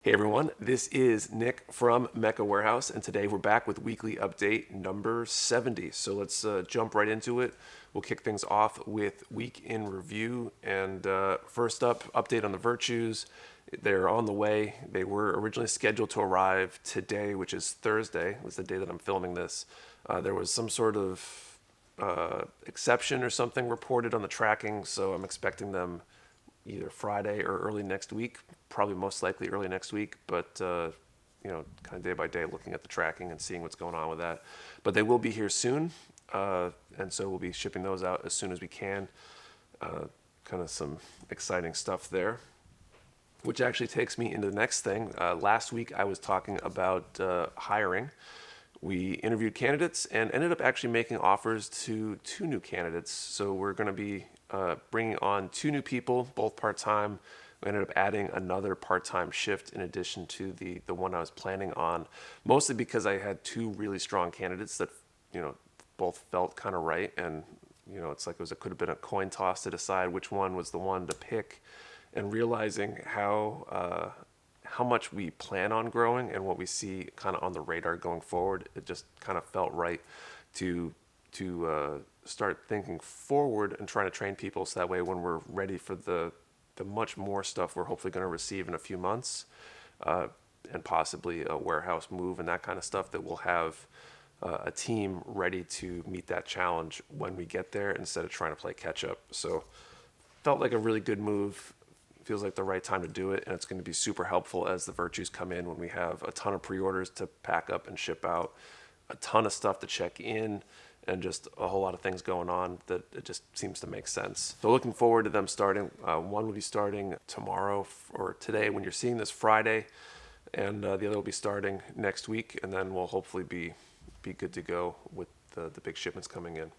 Hey everyone, this is Nick from Mecca Warehouse, and today we're back with weekly update number 70. So let's jump right into it. We'll kick things off with week in review, and first up, update on the Virtues. They're on the way. They were originally scheduled to arrive today, which is Thursday. Was the day that I'm filming this. There was some sort of exception or something reported on the tracking, so I'm expecting them either Friday or early next week, probably most likely early next week, but kind of day by day looking at the tracking and seeing what's going on with that. But they will be here soon, and so we'll be shipping those out as soon as we can. Kind of some exciting stuff there, which actually takes me into the next thing. Last week I was talking about hiring. We interviewed candidates and ended up actually making offers to 2 new candidates. So we're going to be bringing on 2 new people, both part-time. We ended up adding another part-time shift in addition to the one I was planning on, mostly because I had 2 really strong candidates that, both felt kind of right. And, it's like it could have been a coin toss to decide which one was the one to pick, and realizing how much we plan on growing and what we see kind of on the radar going forward. It just kind of felt right to start thinking forward and trying to train people, so that way when we're ready for the much more stuff we're hopefully going to receive in a few months, and possibly a warehouse move and that kind of stuff, that we'll have a team ready to meet that challenge when we get there, instead of trying to play catch up. So felt like a really good move. Feels like the right time to do it, and it's going to be super helpful as the Virtues come in, when we have a ton of pre-orders to pack up and ship out, a ton of stuff to check in, and just a whole lot of things going on that it just seems to make sense. So looking forward to them starting. One will be starting tomorrow, or today when you're seeing this, Friday, and the other will be starting next week, and then we'll hopefully be good to go with the big shipments coming in.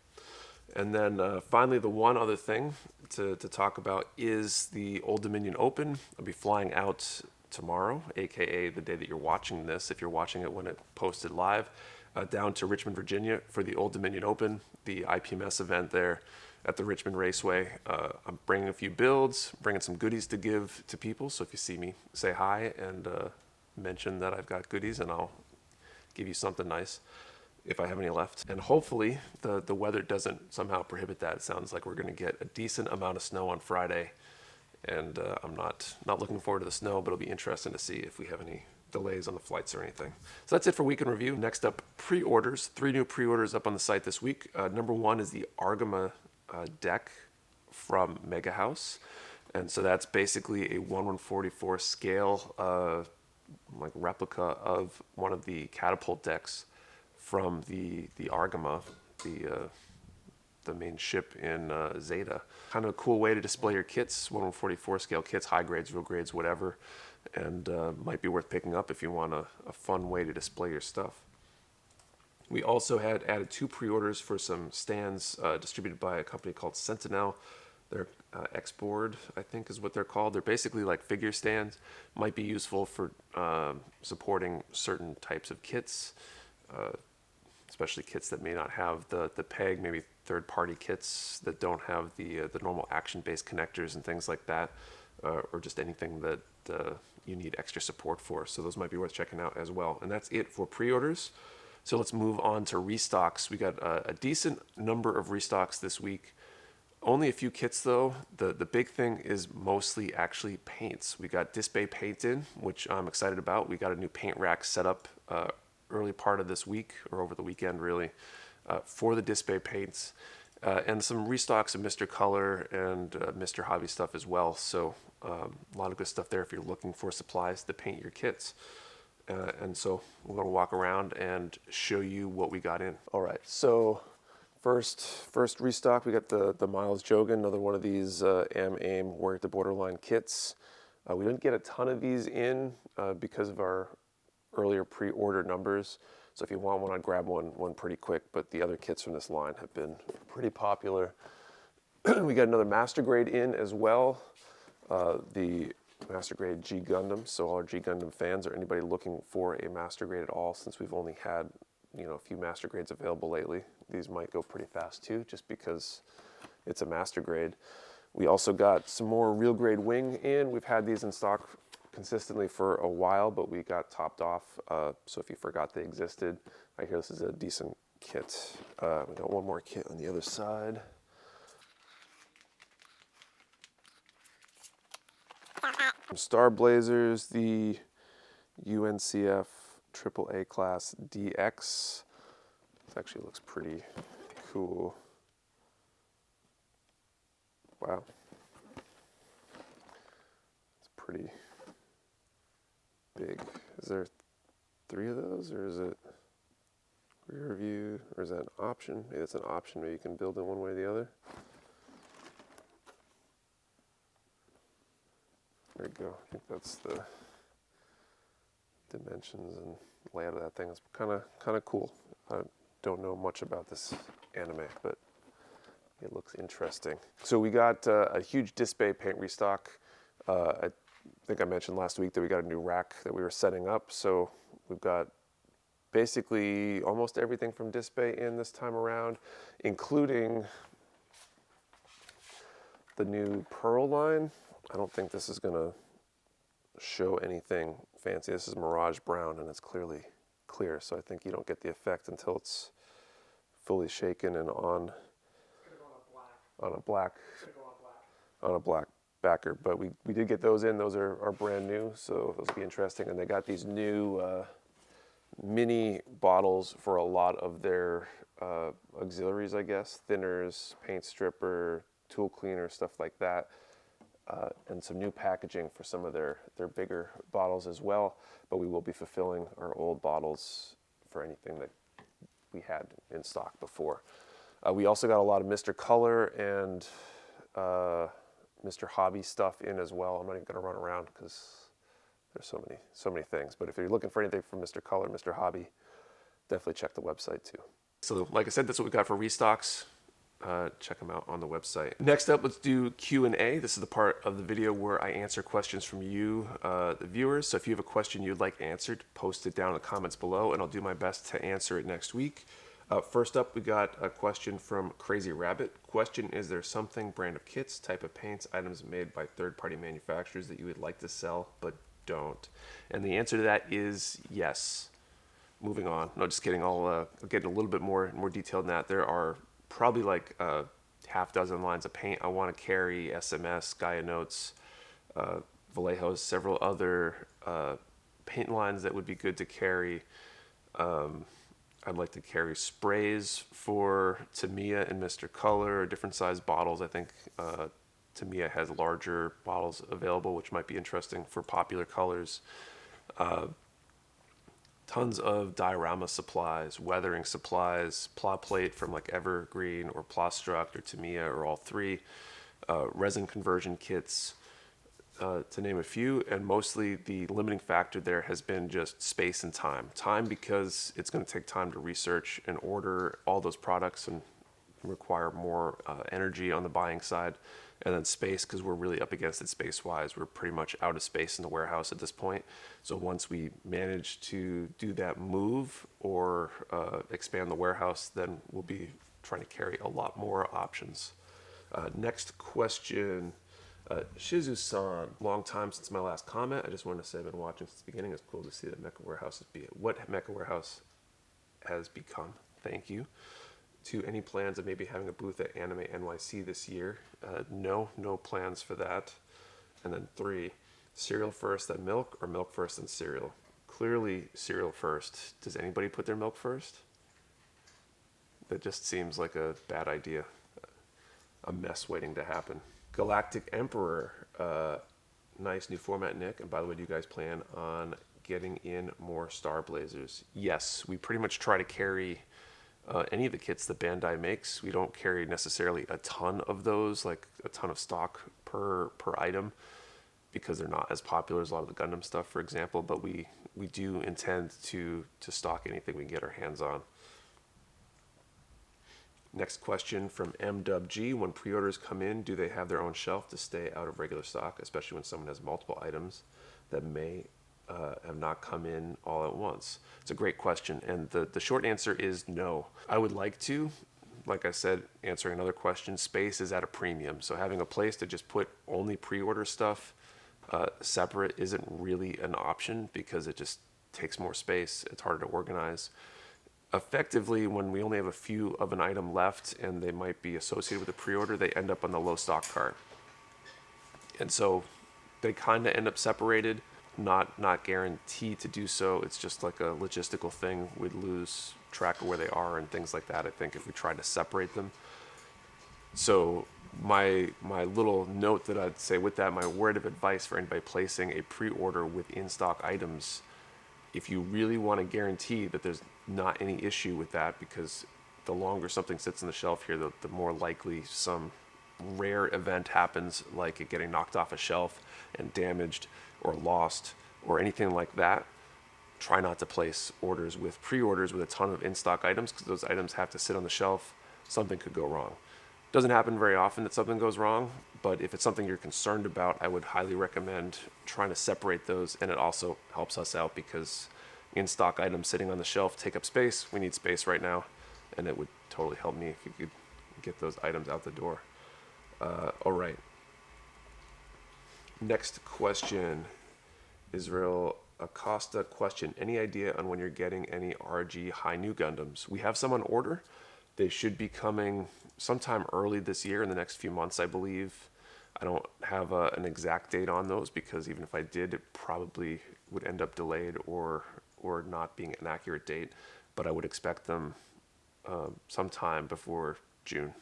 And then finally, the one other thing to talk about is the Old Dominion Open. I'll be flying out tomorrow, aka the day that you're watching this, if you're watching it when it posted live, down to Richmond, Virginia for the Old Dominion Open, the IPMS event there at the Richmond Raceway. I'm bringing a few builds, bringing some goodies to give to people. So if you see me, say hi and mention that I've got goodies, and I'll give you something nice if I have any left. And hopefully the weather doesn't somehow prohibit that. It sounds like we're going to get a decent amount of snow on Friday, and I'm not looking forward to the snow, but it'll be interesting to see if we have any delays on the flights or anything. So that's it for week in review. Next up, pre-orders. 3 new pre-orders up on the site this week. Number 1 is the Argama deck from Mega House, and so that's basically a 1/144 scale like replica of one of the catapult decks from the Argama, the main ship in Zeta. Kind of a cool way to display your kits, 1/144 scale kits, high grades, real grades, whatever, and might be worth picking up if you want a fun way to display your stuff. We also had added 2 pre-orders for some stands distributed by a company called Sentinel. They're X-Board, I think is what they're called. They're basically like figure stands, might be useful for supporting certain types of kits, especially kits that may not have the peg, maybe third-party kits that don't have the normal action-based connectors and things like that, or just anything that you need extra support for. So those might be worth checking out as well. And that's it for pre-orders. So let's move on to restocks. We got a decent number of restocks this week. Only a few kits though. The big thing is mostly actually paints. We got DSPIAE paint in, which I'm excited about. We got a new paint rack set up early part of this week, or over the weekend really, for the DSPIAE paints, and some restocks of Mr. Color and Mr. Hobby stuff as well. So a lot of good stuff there if you're looking for supplies to paint your kits. And so we're going to walk around and show you what we got in. All right, so first restock, we got the Miles Jogan, another one of these AIM Warrior at the Borderline kits. We didn't get a ton of these in because of our earlier pre-order numbers. So if you want one, I'd grab one pretty quick, but the other kits from this line have been pretty popular. We got another Master Grade in as well, the Master Grade G Gundam. So all our G Gundam fans, or anybody looking for a Master Grade at all, since we've only had a few Master Grades available lately, these might go pretty fast too, just because it's a Master Grade. We also got some more real grade wing in. We've had these in stock consistently for a while, but we got topped off. So if you forgot they existed, I hear this is a decent kit. We got one more kit on the other side. Star Blazers, the UNCF AAA class DX. This actually looks pretty cool. Wow. It's pretty big. Is there 3 of those, or is it rear view, or is that an option? Maybe that's an option. Maybe you can build it one way or the other. There we go. I think that's the dimensions and layout of that thing. It's kind of cool. I don't know much about this anime, but it looks interesting. So we got a huge DSPIAE paint restock. I think I mentioned last week that we got a new rack that we were setting up. So we've got basically almost everything from DSPIAE in this time around, including the new Pearl line. I don't think this is gonna show anything fancy. This is Mirage Brown and it's clearly clear. So I think you don't get the effect until it's fully shaken and on a black backer. But we did get those in. Those are brand new, so those will be interesting. And they got these new mini bottles for a lot of their auxiliaries, I guess, thinners, paint stripper, tool cleaner, stuff like that. And some new packaging for some of their bigger bottles as well. But we will be fulfilling our old bottles for anything that we had in stock before. We also got a lot of Mr. Color and Mr. Hobby stuff in as well. I'm not even going to run around because there's so many things. But if you're looking for anything from Mr. Color, Mr. Hobby, definitely check the website too. So like I said, that's what we got for restocks. Check them out on the website. Next up, let's do Q&A. This is the part of the video where I answer questions from you, the viewers. So if you have a question you'd like answered, post it down in the comments below, and I'll do my best to answer it next week. First up, we got a question from Crazy Rabbit. Question: is there something, brand of kits, type of paints, items made by third-party manufacturers that you would like to sell but don't? And the answer to that is yes. Moving on. No, just kidding. I'll get a little bit more detailed than that. There are probably like half dozen lines of paint I want to carry: SMS, Gaia Notes, Vallejo's, several other paint lines that would be good to carry. I'd like to carry sprays for Tamiya and Mr. Color, different size bottles. I think Tamiya has larger bottles available, which might be interesting for popular colors. Tons of diorama supplies, weathering supplies, pla plate from like Evergreen or Plastruct or Tamiya or all three, resin conversion kits, to name a few. And mostly the limiting factor there has been just space and time. Time because it's going to take time to research and order all those products and require more energy on the buying side. And then space, because we're really up against it space-wise. We're pretty much out of space in the warehouse at this point. So once we manage to do that move or expand the warehouse, then we'll be trying to carry a lot more options. Next question, Shizu-san. Long time since my last comment. I just wanted to say I've been watching since the beginning. It's cool to see that Mecha Warehouse what Mecha Warehouse has become. Thank you. To any plans of maybe having a booth at Anime NYC this year? No plans for that. And then 3, cereal first, then milk, or milk first, then cereal? Clearly cereal first. Does anybody put their milk first? That just seems like a bad idea. A mess waiting to happen. Galactic Emperor. Nice new format, Nick. And by the way, do you guys plan on getting in more Star Blazers? Yes, we pretty much try to carry any of the kits that Bandai makes. We don't carry necessarily a ton of those, like a ton of stock per item, because they're not as popular as a lot of the Gundam stuff, for example. But we do intend to stock anything we can get our hands on. Next question from MWG. When pre-orders come in, do they have their own shelf to stay out of regular stock, especially when someone has multiple items that may have not come in all at once? It's a great question, and the short answer is no. I would like to. Like I said, answering another question, space is at a premium. So having a place to just put only pre-order stuff Separate isn't really an option because it just takes more space. It's harder to organize. Effectively, when we only have a few of an item left and they might be associated with a pre-order, they end up on the low stock cart. And so they kind of end up separated, not guaranteed to do so. It's just like a logistical thing. We'd lose track of where they are and things like that, I think, if we tried to separate them. So my little note that I'd say with that, my word of advice for anybody placing a pre-order with in-stock items, if you really want to guarantee that there's not any issue with that, because the longer something sits on the shelf here, the more likely some rare event happens, like it getting knocked off a shelf and damaged or lost or anything like that. Try not to place orders with pre-orders with a ton of in-stock items, because those items have to sit on the shelf. Something could go wrong. Doesn't happen very often that something goes wrong, but if it's something you're concerned about, I would highly recommend trying to separate those. And it also helps us out because in-stock items sitting on the shelf take up space. We need space right now, and it would totally help me if you could get those items out the door. All right. Next question. Israel Acosta question. Any idea on when you're getting any RG high new Gundams? We have some on order. They should be coming sometime early this year, in the next few months, I believe. I don't have an exact date on those, because even if I did, it probably would end up delayed or not being an accurate date. But I would expect them sometime before June.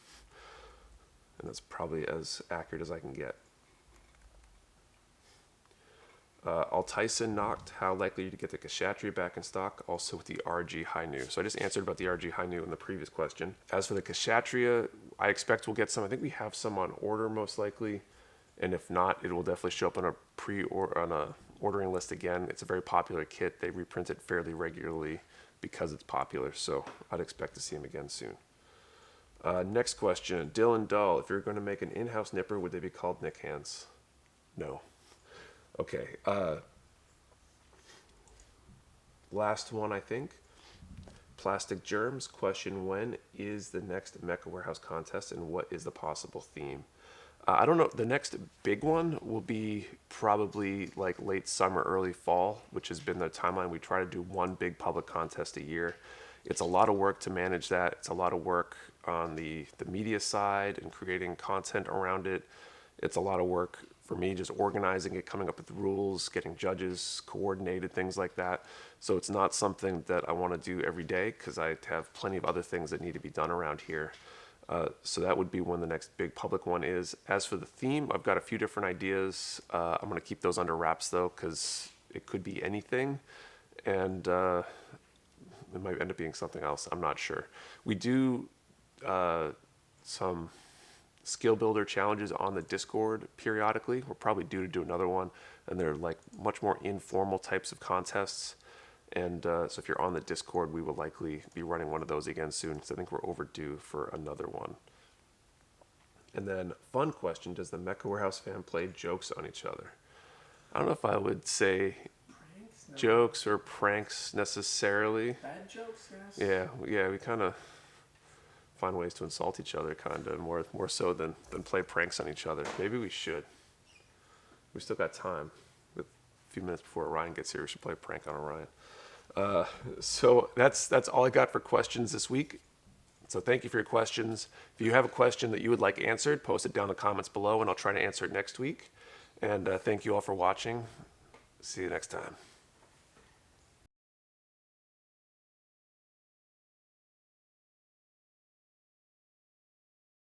And that's probably as accurate as I can get. Tyson knocked, how likely are you to get the Kshatriya back in stock, also with the RG High New? So I just answered about the RG High New in the previous question. As for the Kshatriya, I expect we'll get some. I think we have some on order most likely, and if not, it will definitely show up on a ordering list again. It's a very popular kit. They reprint it fairly regularly because it's popular, so I'd expect to see them again soon. Next question, Dylan Dull. If you're going to make an in-house nipper, would they be called Nick hands? No. Okay. Last one, I think. Plastic Germs question, when is the next Mecha Warehouse contest and what is the possible theme? I don't know. The next big one will be probably like late summer, early fall, which has been the timeline. We try to do one big public contest a year. It's a lot of work to manage that. It's a lot of work on the media side and creating content around it. It's a lot of work for me just organizing it, coming up with rules, getting judges coordinated, things like that. So it's not something that I want to do every day, because I have plenty of other things that need to be done around here. So that would be when the next big public one is. As for the theme, I've got a few different ideas. I'm going to keep those under wraps though, because it could be anything, and it might end up being something else. I'm not sure. We do some skill builder challenges on the Discord periodically. We're probably due to do another one, and they're like much more informal types of contests. And so if you're on the Discord, we will likely be running one of those again soon, so I think we're overdue for another one. And then, fun question, does the Mecha Warehouse fan play jokes on each other? I don't know if I would say Pranks? No. jokes or pranks necessarily. Bad jokes, yes? Yeah, we kind of find ways to insult each other, kind of more so than play pranks on each other. Maybe we should. We still got time. A few minutes before Orion gets here, we should play a prank on Orion. So that's all I got for questions this week. So thank you for your questions. If you have a question that you would like answered, post it down in the comments below, and I'll try to answer it next week. And thank you all for watching. See you next time.